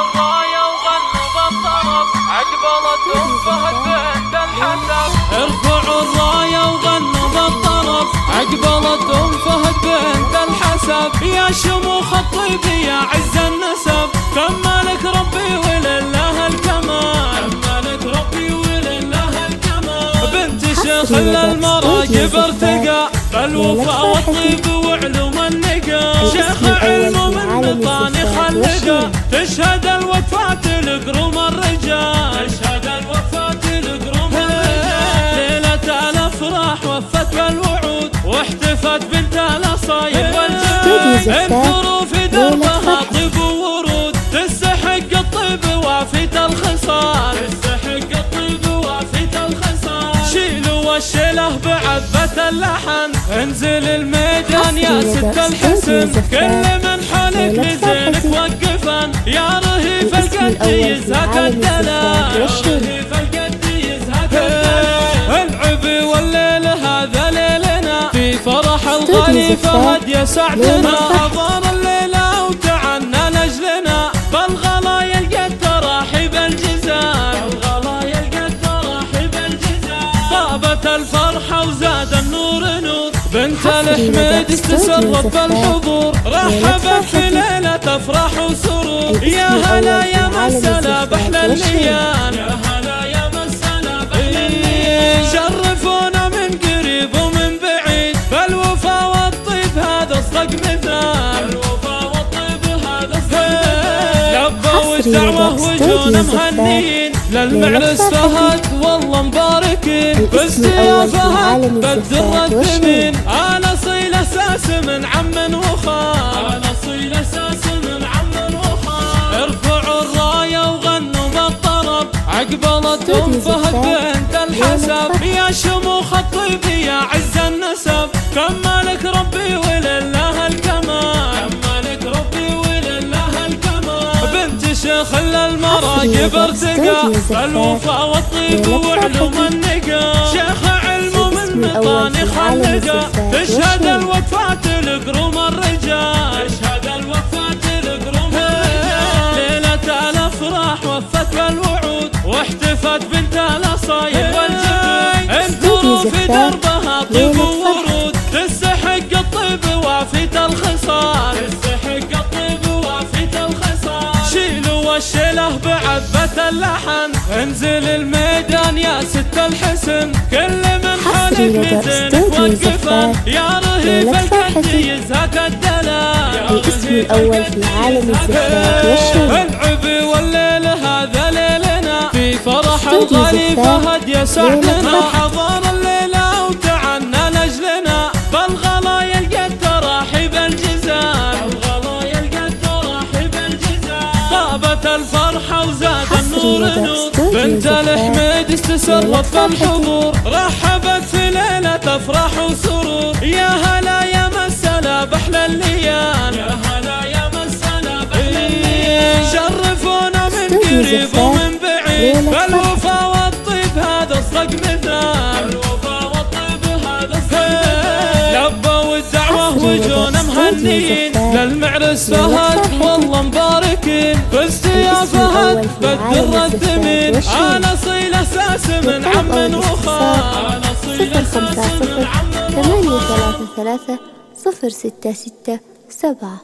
الراية وغنوا بالطرب عقبلتهم فهد بنت الحسب. ارفعوا الراية وغنوا بالطرب عقبلتهم فهد بنت الحسب. يا شموخ الطيب يا عز النسب كملك ربي ولله الكمال. كملك ربي ولله الكمال. بنت شيخ المراقب ارتقى بالوفا والطيب وعلوم النقا. شيخ علم من مطاني خلقا تشهد الوفاة لقروم الرجال. تشهد الوفاة لقروم الرجال. ليلة الافراح وفت بالوعود واحتفت بنت الاصايب والجمال. انثروا في دربها طيب وورود تستحق الطيب وافية الخصال. تستحق الطيب وافية الخصال. شيلوا الشيله بعذبة اللحن انزل الميدان يا ست الحسن. كل من حولك لزينك وقفا يا رهيف القد يزهق الدلال. رهيف القد يزهق الدلال. العبي والليل هذا ليلنا في فرح الغالي فهد يسعدنا. حضر الليلة وتعنى لاجلنا بالغلايا القد تراحب الجزال. بالغلايا القد تراحب الجزال. طابت الفرحة وزاد النور نور بنت الحميد استسرت بالحضور. رحبت في ليلة افراح وسرور. يا هلا يا مسلا بحلى الليال. يا هلا يا مسلا بحلى الليال. شرفونا من قريب ومن بعيد بالوفا والطيب هذا اصدق مثال. بالوفا والطيب هذا اصدق مثال. لبوا الدعوة وجونا مهنيين للمعرس فهد والله مباركين. بس يا فهد بالدر الثمين انا صيل اساس من عم وخال. انا صيل اساس من عم وخال. ارفعوا الرايه وغنوا بالطرب عقبلتهم فهد بنت الحسب. يا شموخ الطيب يا عز النسب كملك ربي ولله الكمال. كملك ربي ولله الكمال. بنت شيخ المراقب ارتقى بالوفا والطيب وعلوم النقا. شيخ علم من مطاني خلقا تشهد الوفاة لقروم الرجال. تشهد الوفاة لقروم الرجال. ليلة الافراح وفت بالوعود واحتفت بنت الاصايب والجمال. انثروا في دربها طيب وورود تستحق الطيب وافية الخصال. تستحق الطيب وافية الخصال. شيلوا الشيله بعذبة اللحن انزل الميدان يا ست الحسن. كل من حولك لزينك وقفا يا رهيف القد يزهق الدلال. الاسم الأول في عالم الزفات والشهرة. العبي والليل هذا ليلنا في فرح الغالي فهد يسعدنا. حضر الليلة وتعنى لاجلنا بالغلايا القد تراحب الجزال. بالغلايا القد تراحب الجزال. طابت الفرحة وزاد النور نور بنت الحميد استسرت بالحضور. رحبت في ليلة افراح وسرور. يا هلا يا مسلا بحلى الليال. يا هلا يا مسلا بحلى الليال. شرفونا من قريب ومن بعيد بالوفا والطيب هذا اصدق مثال. بالوفا والطيب هذا اصدق مثال. لبوا الدعوة وجونا مهنيين للمعرس فهد والله مباركين. فزت يا فهد بالدر الثمين انا صيل اساس من عم وخال. انا صيل اساس من عم وخال. 8 3 3 0 6 6 7.